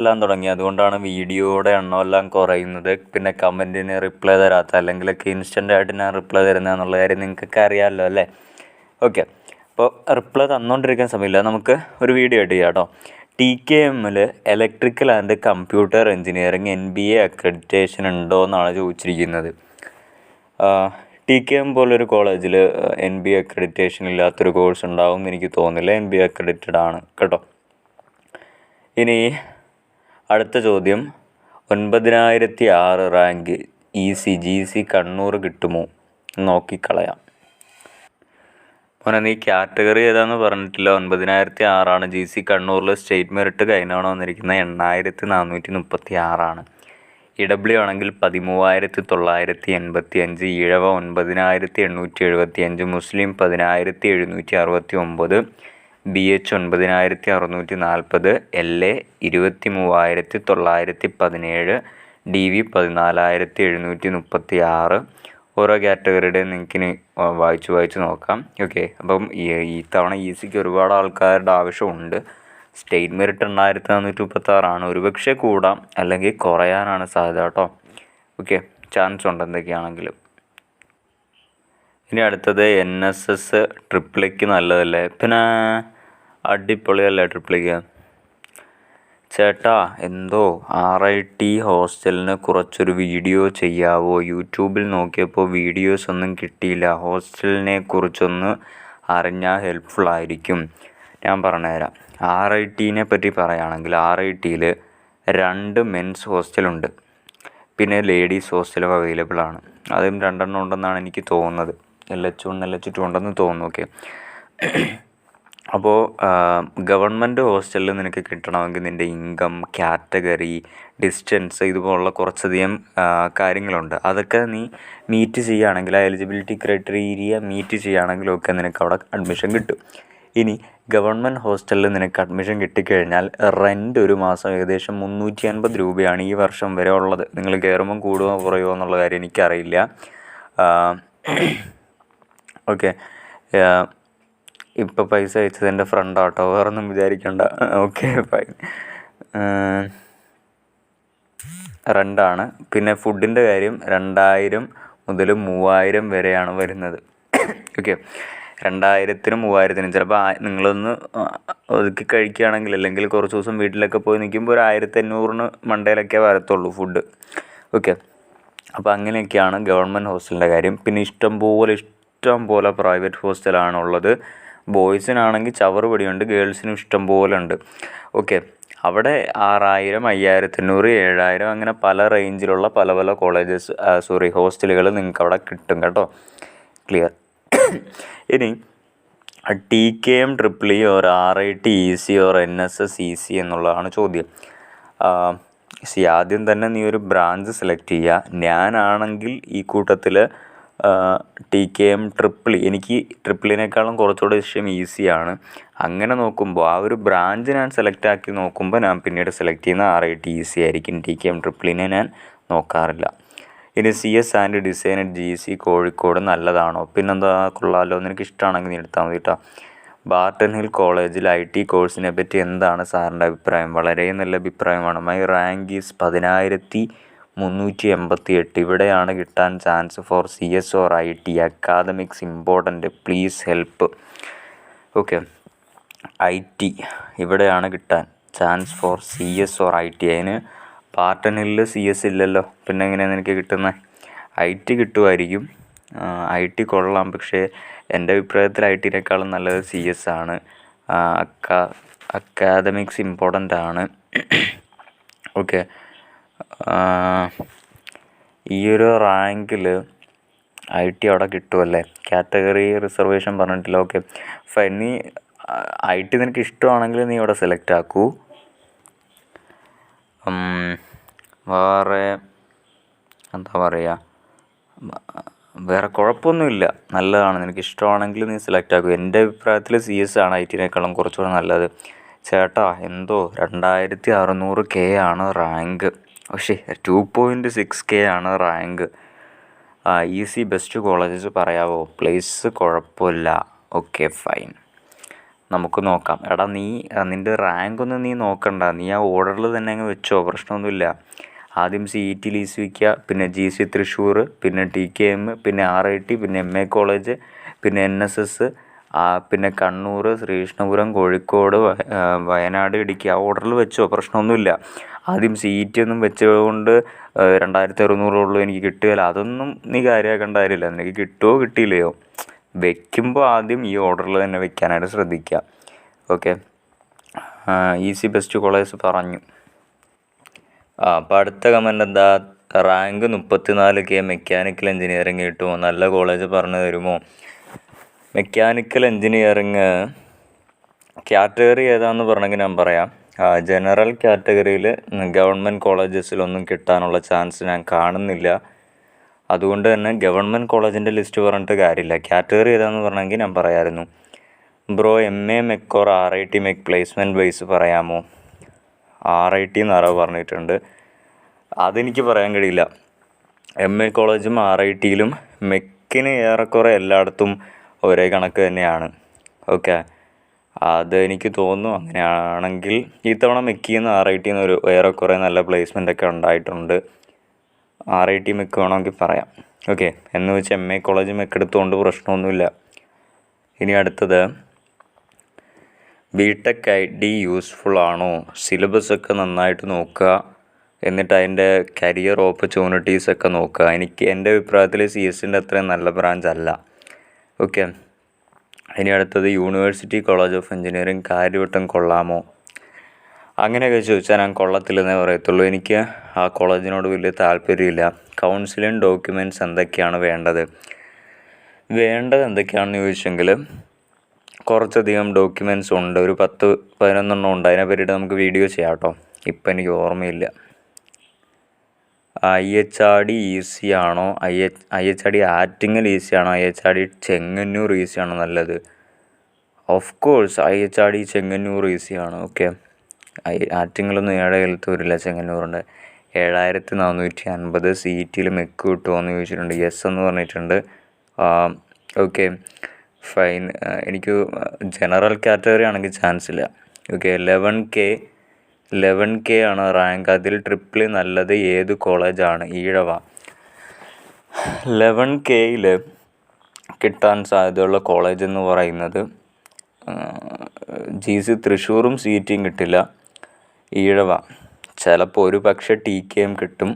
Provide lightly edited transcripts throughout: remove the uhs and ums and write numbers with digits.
എല്ലാം തുടങ്ങി. അതുകൊണ്ടാണ് വീഡിയോയുടെ എണ്ണമെല്ലാം കുറയുന്നത്. പിന്നെ കമൻറ്റിന് റിപ്ലൈ തരാത്ത, അല്ലെങ്കിലൊക്കെ ഇൻസ്റ്റൻ്റായിട്ട് ഞാൻ റിപ്ലൈ തരുന്നതെന്നുള്ള കാര്യം നിങ്ങൾക്കൊക്കെ അറിയാമല്ലോ അല്ലേ? ഓക്കെ, അപ്പോൾ റിപ്ലൈ തന്നുകൊണ്ടിരിക്കാൻ സമയമില്ല, നമുക്ക് ഒരു വീഡിയോ ആയിട്ട് ചെയ്യാം കേട്ടോ. TKMൽ electrical and computer engineering NBA accreditation ഉണ്ടോ എന്നാണ് ചോദിച്ചിരിക്കുന്നത്. TKM പോലൊരു കോളേജിൽ NBA അക്രഡിറ്റേഷൻ ഇല്ലാത്തൊരു കോഴ്സ് ഉണ്ടാവും എന്ന് എനിക്ക് തോന്നുന്നില്ല. NBA അക്രഡിറ്റഡ് ആണ് കേട്ടോ. ഇനി അടുത്ത ചോദ്യം, 9006 റാങ്ക് GC കണ്ണൂർ കിട്ടുമോ? നോക്കിക്കളയാം. മോനെ, നീ കാറ്റഗറി ഏതാണെന്ന് പറഞ്ഞിട്ടില്ല. 9006 GC കണ്ണൂരിൽ. സ്റ്റേറ്റ് മെറിറ്റ് കഴിഞ്ഞാണോ വന്നിരിക്കുന്നത്? 8436. EW ആണെങ്കിൽ 13985, ഈഴവ 9875, മുസ്ലിം 10769, BH 9640, LA 23917, DV 14736. ഓരോ കാറ്റഗറിയുടെ നിങ്ങൾക്ക് വായിച്ച് നോക്കാം. ഓക്കെ, അപ്പം ഈ തവണ ECക്ക് ഒരുപാട് ആൾക്കാരുടെ ആവശ്യമുണ്ട്. State merit 8436. ഒരുപക്ഷെ കൂടാം അല്ലെങ്കിൽ കുറയാനാണ് സാധ്യത കേട്ടോ. ഓക്കെ, ചാൻസ് ഉണ്ട് എന്തൊക്കെയാണെങ്കിലും. ഇനി അടുത്തത് NSS ട്രിപ്പിളിക്ക് നല്ലതല്ലേ? പിന്നെ അടിപൊളിയല്ലേ ട്രിപ്പിളിക്ക്? ചേട്ടാ, എന്തോ RIT ഹോസ്റ്റലിന് കുറച്ചൊരു വീഡിയോ ചെയ്യാവോ? യൂട്യൂബിൽ നോക്കിയപ്പോൾ വീഡിയോസ് ഒന്നും കിട്ടിയില്ല. ഹോസ്റ്റലിനെ കുറിച്ചൊന്ന് അറിഞ്ഞാൽ ഹെൽപ്ഫുൾ ആയിരിക്കും. ഞാൻ പറഞ്ഞുതരാം. RITനെ പറ്റി പറയുകയാണെങ്കിൽ RITയിൽ 2 മെൻസ് ഹോസ്റ്റലുണ്ട്, പിന്നെ ലേഡീസ് ഹോസ്റ്റലും അവൈലബിൾ ആണ്. അതും 2 എണ്ണം ഉണ്ടെന്നാണ് എനിക്ക് തോന്നുന്നത്. LH1 LH2 ഉണ്ടെന്ന് തോന്നുന്നു. ഓക്കെ, അപ്പോൾ ഗവൺമെൻറ് ഹോസ്റ്റലിൽ നിനക്ക് കിട്ടണമെങ്കിൽ നിൻ്റെ ഇൻകം, കാറ്റഗറി, ഡിസ്റ്റൻസ്, ഇതുപോലുള്ള കുറച്ചധികം കാര്യങ്ങളുണ്ട്. അതൊക്കെ നീ മീറ്റ് ചെയ്യുകയാണെങ്കിൽ, ആ എലിജിബിലിറ്റി ക്രൈറ്റീരിയ മീറ്റ് ചെയ്യുകയാണെങ്കിലൊക്കെ നിനക്ക് അവിടെ അഡ്മിഷൻ കിട്ടും. ഇനി ഗവൺമെൻറ് ഹോസ്റ്റലിൽ നിനക്ക് അഡ്മിഷൻ കിട്ടിക്കഴിഞ്ഞാൽ റെൻ്റ് ഒരു മാസം ഏകദേശം 350 രൂപയാണ് ഈ വർഷം വരെ ഉള്ളത്. നിങ്ങൾ കയറുമ്പം കൂടുമോ കുറയുമോ എന്നുള്ള കാര്യം എനിക്കറിയില്ല. ഓക്കെ, ഇപ്പോൾ പൈസ അയച്ചത് എൻ്റെ ഫ്രണ്ടാട്ടോ, വേറൊന്നും വിചാരിക്കണ്ട. Okay, fine. റെൻ്റാണ്. പിന്നെ ഫുഡിൻ്റെ കാര്യം 2000 മുതൽ 3000 വരെയാണ് വരുന്നത്. ഓക്കെ, 2000-നും 3000-നും ചിലപ്പോൾ നിങ്ങളൊന്ന് ഒതുക്കി കഴിക്കുകയാണെങ്കിൽ, അല്ലെങ്കിൽ കുറച്ച് ദിവസം വീട്ടിലൊക്കെ പോയി നിൽക്കുമ്പോൾ ഒരു 1500-ന് മണ്ടയിലൊക്കെ വരത്തുള്ളൂ ഫുഡ്. ഓക്കെ, അപ്പോൾ അങ്ങനെയൊക്കെയാണ് ഗവൺമെൻറ് ഹോസ്റ്റലിൻ്റെ കാര്യം. പിന്നെ ഇഷ്ടം പോലെ പ്രൈവറ്റ് ഹോസ്റ്റലാണുള്ളത്. ബോയ്സിനാണെങ്കിൽ ചവറുപടിയുണ്ട്, ഗേൾസിനും ഇഷ്ടം പോലെ ഉണ്ട്. ഓക്കെ, അവിടെ 6000, 5500, 7000 അങ്ങനെ പല റേഞ്ചിലുള്ള പല കോളേജസ് ഹോസ്റ്റലുകൾ നിങ്ങൾക്ക് അവിടെ കിട്ടും കേട്ടോ. ക്ലിയർ? ഇനി TKM triple E or RIT EC or NSS EC എന്നുള്ളതാണ് ചോദ്യം. ആദ്യം തന്നെ നീ ഒരു ബ്രാഞ്ച് സെലക്ട് ചെയ്യുക. ഞാനാണെങ്കിൽ ഈ കൂട്ടത്തിൽ TKM ട്രിപ്പിൾ ഇ, എനിക്ക് ട്രിപ്പിളിനേക്കാളും കുറച്ചുകൂടെ ഇഷ്ടം ECയാണ്. അങ്ങനെ നോക്കുമ്പോൾ ആ ഒരു ബ്രാഞ്ച് ഞാൻ സെലക്ട് ആക്കി നോക്കുമ്പോൾ ഞാൻ പിന്നീട് സെലക്ട് ചെയ്യുന്ന RIT EC ആയിരിക്കും. TKM ട്രിപ്പിളിനെ ഞാൻ നോക്കാറില്ല. ഇനി CS and design GC Kozhikode നല്ലതാണോ? പിന്നെന്താ, കൊള്ളാമല്ലോ, നിനക്ക് ഇഷ്ടമാണെങ്കിൽ നീ എടുത്താൽ മതി കേട്ടോ. ബാർട്ടൺ ഹിൽ കോളേജിൽ IT കോഴ്സിനെ പറ്റി എന്താണ് സാറിൻ്റെ അഭിപ്രായം? വളരെ നല്ല അഭിപ്രായമാണ്. My rank is 10388. ഇവിടെയാണ് കിട്ടാൻ chance for CS or IT. Academics important, please help. Okay, IT ഇവിടെയാണ് കിട്ടാൻ chance for CS or IT. അതിന് ബാർട്ടൺ ഹില്ലിൽ CS ഇല്ലല്ലോ, പിന്നെ എങ്ങനെയാണ് എനിക്ക് കിട്ടുന്നത്? IT കിട്ടുമായിരിക്കും. IT കൊള്ളാം, പക്ഷേ എൻ്റെ അഭിപ്രായത്തിൽ ITനേക്കാളും നല്ലത് CS ആണ്. അക്കാദമിക്സ് ഇമ്പോർട്ടൻ്റ് ആണ്. ഓക്കെ, ഈ ഒരു റാങ്കിൽ IT അവിടെ കിട്ടുമല്ലേ? കാറ്റഗറി റിസർവേഷൻ പറഞ്ഞിട്ടില്ല. Okay fine. നീ IT നിനക്ക് ഇഷ്ടമാണെങ്കിൽ നീ ഇവിടെ സെലക്ട് ആക്കൂ. വേറെ എന്താ പറയുക, വേറെ കുഴപ്പമൊന്നുമില്ല, നല്ലതാണ്. നിനക്ക് ഇഷ്ടമാണെങ്കിൽ നീ സെലക്ട് ആക്കൂ. എൻ്റെ അഭിപ്രായത്തിൽ CS ആണ് ITനേക്കാളും കുറച്ചുകൂടെ നല്ലത്. ചേട്ടാ, എന്തോ 2600K ആണ് റാങ്ക്, പക്ഷേ 2.6K ആണ് റാങ്ക്. EC ബെസ്റ്റ് കോളേജസ് പറയാവോ? പ്ലേസ് കുഴപ്പമില്ല. Okay fine. നമുക്ക് നോക്കാം. എടാ നീ നിൻ്റെ റാങ്കൊന്നും നീ നോക്കണ്ട, നീ ആ ഓർഡറിൽ തന്നെ അങ്ങ് വെച്ചോ, പ്രശ്നമൊന്നുമില്ല. ആദ്യം CET ലീസ്റ്റ് വയ്ക്കുക, പിന്നെ GC തൃശ്ശൂർ, പിന്നെ TKM, പിന്നെ RIT, പിന്നെ MA കോളേജ്, പിന്നെ NSS, പിന്നെ കണ്ണൂർ, ശ്രീകൃഷ്ണപുരം, കോഴിക്കോട്, വയനാട്, ഇടുക്കി. ആ ഓർഡറിൽ വെച്ചോ, പ്രശ്നമൊന്നുമില്ല. ആദ്യം CET ഒന്നും വെച്ചതുകൊണ്ട് 2600 ഉള്ളൂ എനിക്ക് കിട്ടുകയില്ല, അതൊന്നും നീ കാര്യമാക്കേണ്ട കാര്യമില്ല. നിനക്ക് കിട്ടുമോ കിട്ടിയില്ലയോ, വെക്കുമ്പോൾ ആദ്യം ഈ ഓർഡറിൽ തന്നെ വെക്കാനായിട്ട് ശ്രദ്ധിക്കുക. ഓക്കെ, ഈസി ബെസ്റ്റ് കോളേജ് പറഞ്ഞു. അപ്പോൾ അടുത്ത കമൻറ്റ് എന്താ, റാങ്ക് 34K മെക്കാനിക്കൽ എഞ്ചിനീയറിംഗ് കിട്ടുമോ, നല്ല കോളേജ് പറഞ്ഞു തരുമോ? മെക്കാനിക്കൽ എഞ്ചിനീയറിംഗ് കാറ്റഗറി ഏതാണെന്ന് പറഞ്ഞെങ്കിൽ ഞാൻ പറയാം. ജനറൽ കാറ്റഗറിയിൽ ഗവൺമെൻറ് കോളേജസിലൊന്നും കിട്ടാനുള്ള ചാൻസ് ഞാൻ കാണുന്നില്ല. അതുകൊണ്ട് തന്നെ ഗവൺമെൻറ് കോളേജിൻ്റെ ലിസ്റ്റ് പറഞ്ഞിട്ട് കാര്യമില്ല. കാറ്റഗറി ഏതാണെന്ന് പറഞ്ഞെങ്കിൽ ഞാൻ പറയാമായിരുന്നു. Bro MA mech or RIT mech placement base പറയാമോ? RIT എന്നാരോ പറഞ്ഞിട്ടുണ്ട്, അതെനിക്ക് പറയാൻ കഴിയില്ല. MA കോളേജും RITയിലും മെക്കിന് ഏറെക്കുറെ എല്ലായിടത്തും ഒരേ കണക്ക് തന്നെയാണ്. ഓക്കെ, അത് എനിക്ക് തോന്നുന്നു. അങ്ങനെയാണെങ്കിൽ ഇത്തവണ മെക്കിൽ നിന്ന് RITയിൽ നിന്ന് ഏറെക്കുറെ നല്ല പ്ലേസ്മെൻ്റ് ഒക്കെ ഉണ്ടായിട്ടുണ്ട്. RIT മെക്ക് വേണമെങ്കിൽ പറയാം. ഓക്കെ, എന്ന് വെച്ച് MA കോളേജ് മെക്ക് എടുത്തുകൊണ്ട് പ്രശ്നമൊന്നുമില്ല. ഇനി അടുത്തത്, BTech ID യൂസ്ഫുൾ ആണോ? സിലബസ് ഒക്കെ നന്നായിട്ട് നോക്കുക, എന്നിട്ട് അതിൻ്റെ കരിയർ ഓപ്പർച്യൂണിറ്റീസ് ഒക്കെ നോക്കുക. എൻ്റെ അഭിപ്രായത്തിൽ CS അത്രയും നല്ല ബ്രാഞ്ച് അല്ല. ഓക്കെ, ഇനി അടുത്തത്, university college of engineering Kariavattom കൊള്ളാമോ? അങ്ങനെയൊക്കെ ചോദിച്ചാൽ ഞാൻ കൊള്ളത്തില്ലെന്നേ പറയത്തുള്ളൂ. എനിക്ക് ആ കോളേജിനോട് വലിയ താല്പര്യമില്ല. കൗൺസിലിംഗ് ഡോക്യുമെൻറ്റ്സ് എന്തൊക്കെയാണ് വേണ്ടത് എന്തൊക്കെയാണെന്ന് ചോദിച്ചെങ്കിൽ കുറച്ചധികം ഡോക്യുമെൻറ്റ്സ് ഉണ്ട്, ഒരു 10-11 ഉണ്ട്. അതിനെ പറ്റിയിട്ട് നമുക്ക് വീഡിയോ ചെയ്യാം കേട്ടോ, ഇപ്പം എനിക്ക് ഓർമ്മയില്ല. IHRD ഈസി ആണോ? IHRD ആറ്റിങ്ങൽ ഈസി ആണോ? IHRD ചെങ്ങന്നൂർ ഈസി ആണോ നല്ലത്? ഓഫ് കോഴ്സ് IHRD ചെങ്ങന്നൂർ ഈസിയാണ്. ഓക്കെ, ആറ്റിങ്ങലൊന്നും 7 വരില്ല, ചെങ്ങന്നൂറുണ്ട്. 7450 CETയിൽ മെക്ക് കിട്ടുമോ എന്ന് ചോദിച്ചിട്ടുണ്ട്. യെസ് എന്ന് പറഞ്ഞിട്ടുണ്ട്. Okay fine. എനിക്ക് ജനറൽ കാറ്റഗറി ആണെങ്കിൽ ചാൻസ് ഇല്ല. ഓക്കെ, 11K ആണ് റാങ്ക്. അതിൽ ട്രിപ്പിൾ നല്ലത് ഏത് കോളേജാണ്? ഈഴവ. 11Kയിൽ കിട്ടാൻ സാധ്യതയുള്ള കോളേജ് എന്ന് പറയുന്നത് GC തൃശ്ശൂറും CETയും കിട്ടില്ല. ഈഴവ ചിലപ്പോൾ ഒരു പക്ഷേ TKM കിട്ടും,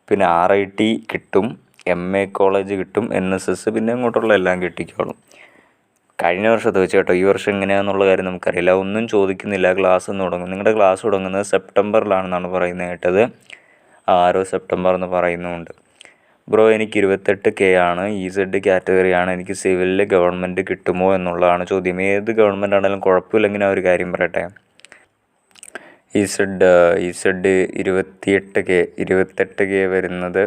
പിന്നെ RIT കിട്ടും, MA കോളേജ് കിട്ടും, NSS, പിന്നെ ഇങ്ങോട്ടുള്ള എല്ലാം കിട്ടിക്കോളും. കഴിഞ്ഞ വർഷത്തെ വെച്ച് കേട്ടോ, ഈ വർഷം എങ്ങനെയാണെന്നുള്ള കാര്യം നമുക്കറിയില്ല. ഒന്നും ചോദിക്കുന്നില്ല. ക്ലാസ് തുടങ്ങും. നിങ്ങളുടെ ക്ലാസ് തുടങ്ങുന്നത് സെപ്റ്റംബറിലാണെന്നാണ് പറയുന്നത് കേട്ടത്. ആരോ സെപ്റ്റംബർ എന്ന് പറയുന്നുമുണ്ട്. ബ്രോ എനിക്ക് 28K ആണ്, EZ കാറ്റഗറിയാണ്. എനിക്ക് സിവിലിൽ ഗവൺമെൻറ് കിട്ടുമോ എന്നുള്ളതാണ് ചോദ്യം. ഏത് ഗവൺമെൻറ് ആണെങ്കിലും കുഴപ്പമില്ലെങ്കിൽ ആ ഒരു കാര്യം പറയട്ടെ. EZ 28K വരുന്നത്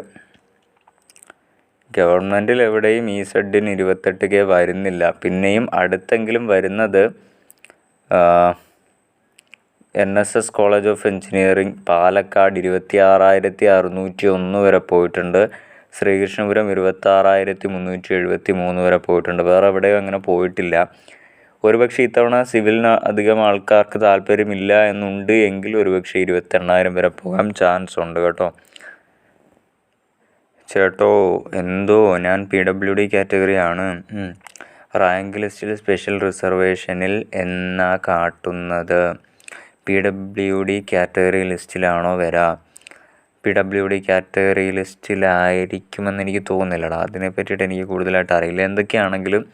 ഗവൺമെൻറ്റിൽ എവിടെയും EZന് 28K വരുന്നില്ല. പിന്നെയും അടുത്തെങ്കിലും വരുന്നത് NSS college of engineering Palakkad 26,601 വരെ പോയിട്ടുണ്ട്. ശ്രീകൃഷ്ണപുരം 26,373 വരെ പോയിട്ടുണ്ട്. വേറെ എവിടെയും അങ്ങനെ പോയിട്ടില്ല. ഒരുപക്ഷെ ഇത്തവണ സിവിലിന് അധികം ആൾക്കാർക്ക് താല്പര്യമില്ല എന്നുണ്ട് എങ്കിൽ ഒരുപക്ഷെ 28,000 വരെ പോകാൻ ചാൻസ് ഉണ്ട് കേട്ടോ. ചേട്ടോ എന്തോ ഞാൻ PWD കാറ്റഗറിയാണ്. റാങ്ക് ലിസ്റ്റിൽ സ്പെഷ്യൽ റിസർവേഷനിൽ എന്നാ കാട്ടുന്നത്? PWD കാറ്റഗറി ലിസ്റ്റിലാണോ വരാം? PWD കാറ്റഗറി ലിസ്റ്റിലായിരിക്കുമെന്ന് എനിക്ക് തോന്നുന്നില്ലടാ. അതിനെ പറ്റിയിട്ട് എനിക്ക് കൂടുതലായിട്ട് അറിയില്ല. എന്തൊക്കെയാണെങ്കിലും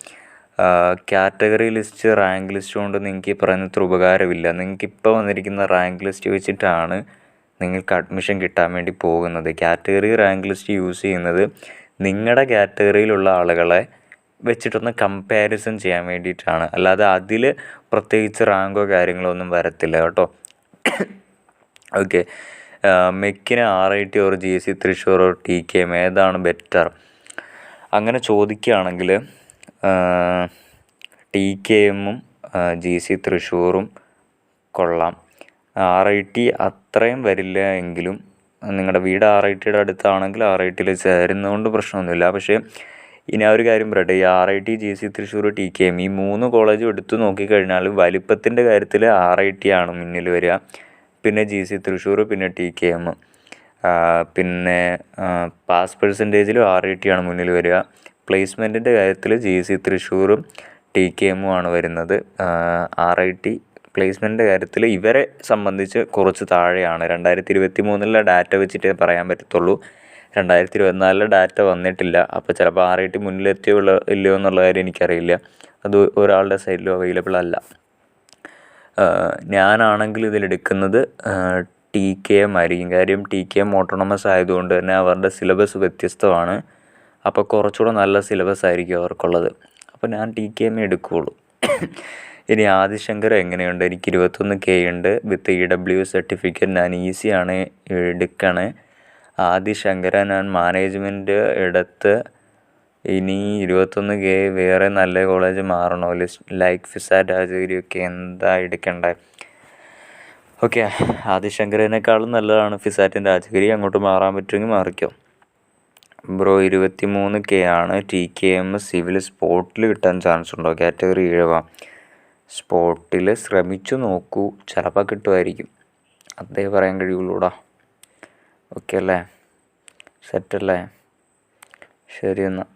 കാറ്റഗറി ലിസ്റ്റ്, റാങ്ക് ലിസ്റ്റ് കൊണ്ട് നിങ്ങൾക്ക് ഈ പറയുന്നത്ര ഉപകാരമില്ല. നിങ്ങൾക്ക് ഇപ്പോൾ വന്നിരിക്കുന്ന റാങ്ക് ലിസ്റ്റ് വെച്ചിട്ടാണ് നിങ്ങൾക്ക് അഡ്മിഷൻ കിട്ടാൻ വേണ്ടി പോകുന്നത്. കാറ്റഗറി റാങ്ക് ലിസ്റ്റ് യൂസ് ചെയ്യുന്നത് നിങ്ങളുടെ കാറ്റഗറിയിലുള്ള ആളുകളെ വെച്ചിട്ടൊന്ന് കമ്പാരിസൺ ചെയ്യാൻ വേണ്ടിയിട്ടാണ്. അല്ലാതെ അതിൽ പ്രത്യേകിച്ച് റാങ്കോ കാര്യങ്ങളോ ഒന്നും വരത്തില്ല കേട്ടോ. ഓക്കെ, മെക്കിന് RIT or GC Thrissur or TKM ഏതാണ് ബെറ്റർ? അങ്ങനെ ചോദിക്കുകയാണെങ്കിൽ TKMഉം GC തൃശ്ശൂറും കൊള്ളാം. RIT അത്രയും വരില്ല എങ്കിലും നിങ്ങളുടെ വീട് RITയുടെ അടുത്താണെങ്കിൽ RITയിൽ ചേരുന്നതുകൊണ്ട് പ്രശ്നമൊന്നുമില്ല. പക്ഷേ ഇനി ആ ഒരു കാര്യം പറയട്ടെ, ഈ RIT, GC തൃശ്ശൂർ, TKM ഈ 3 കോളേജും എടുത്ത് നോക്കിക്കഴിഞ്ഞാൽ വലിപ്പത്തിൻ്റെ കാര്യത്തിൽ RIT ആണ് മുന്നിൽ വരിക, പിന്നെ GC തൃശ്ശൂർ, പിന്നെ TKM. പിന്നെ പാസ് പെർസെൻറ്റേജിലും RIT ആണ് മുന്നിൽ വരിക. പ്ലേസ്മെൻറ്റിൻ്റെ കാര്യത്തിൽ GC തൃശ്ശൂറും TKM ആണ് വരുന്നത്. RIT പ്ലേസ്മെൻറ്റിൻ്റെ കാര്യത്തിൽ ഇവരെ സംബന്ധിച്ച് കുറച്ച് താഴെയാണ്. 2023 ഡാറ്റ വെച്ചിട്ടേ പറയാൻ പറ്റത്തുള്ളൂ. 2024 ഡാറ്റ വന്നിട്ടില്ല. അപ്പോൾ ചിലപ്പോൾ RIT മുന്നിലെത്തിയോ ഇല്ലയോ എന്നുള്ള കാര്യം എനിക്കറിയില്ല. അത് ഒരാളുടെ സൈഡിലും അവൈലബിൾ അല്ല. ഞാനാണെങ്കിൽ ഇതിലെടുക്കുന്നത് TKM ആയിരിക്കും. കാര്യം TKM ഓട്ടോണമസ് ആയതുകൊണ്ട് തന്നെ അവരുടെ സിലബസ് വ്യത്യസ്തമാണ്. അപ്പോൾ കുറച്ചുകൂടെ നല്ല സിലബസ് ആയിരിക്കും അവർക്കുള്ളത്. അപ്പോൾ ഞാൻ TKM എടുക്കുകയുള്ളൂ. ഇനി ആദിശങ്കർ എങ്ങനെയുണ്ട്? എനിക്ക് 21K ഉണ്ട്. വിത്ത് EW സർട്ടിഫിക്കറ്റ് ഞാൻ ഈസിയാണ് എടുക്കണേ. ആദിശങ്കര ഞാൻ മാനേജ്മെൻറ്റ് എടുത്ത് ഇനി 21K വേറെ നല്ല കോളേജ് മാറണോ? ലൈക്ക് ഫിസാറ്റ്, രാജഗിരിയൊക്കെ എന്താ എടുക്കണ്ടേ? ഓക്കെ, ആദിശങ്കരനേക്കാളും നല്ലതാണ് ഫിസാറ്റും രാജഗിരി. അങ്ങോട്ട് മാറാൻ പറ്റുമെങ്കിൽ മാറിക്കോ ബ്രോ. 23K ആണ്. TKM സിവിൽ സ്പോട്ടിൽ കിട്ടാൻ ചാൻസ് ഉണ്ടോ? കാറ്റഗറി 7. സ്പോട്ടിൽ ശ്രമിച്ചു നോക്കൂ, ചിലപ്പോൾ കിട്ടുമായിരിക്കും. അതേ പറയാൻ കഴിയുള്ളൂടാ. ഓക്കെ അല്ലേ? സെറ്റല്ലേ? ശരി എന്നാൽ.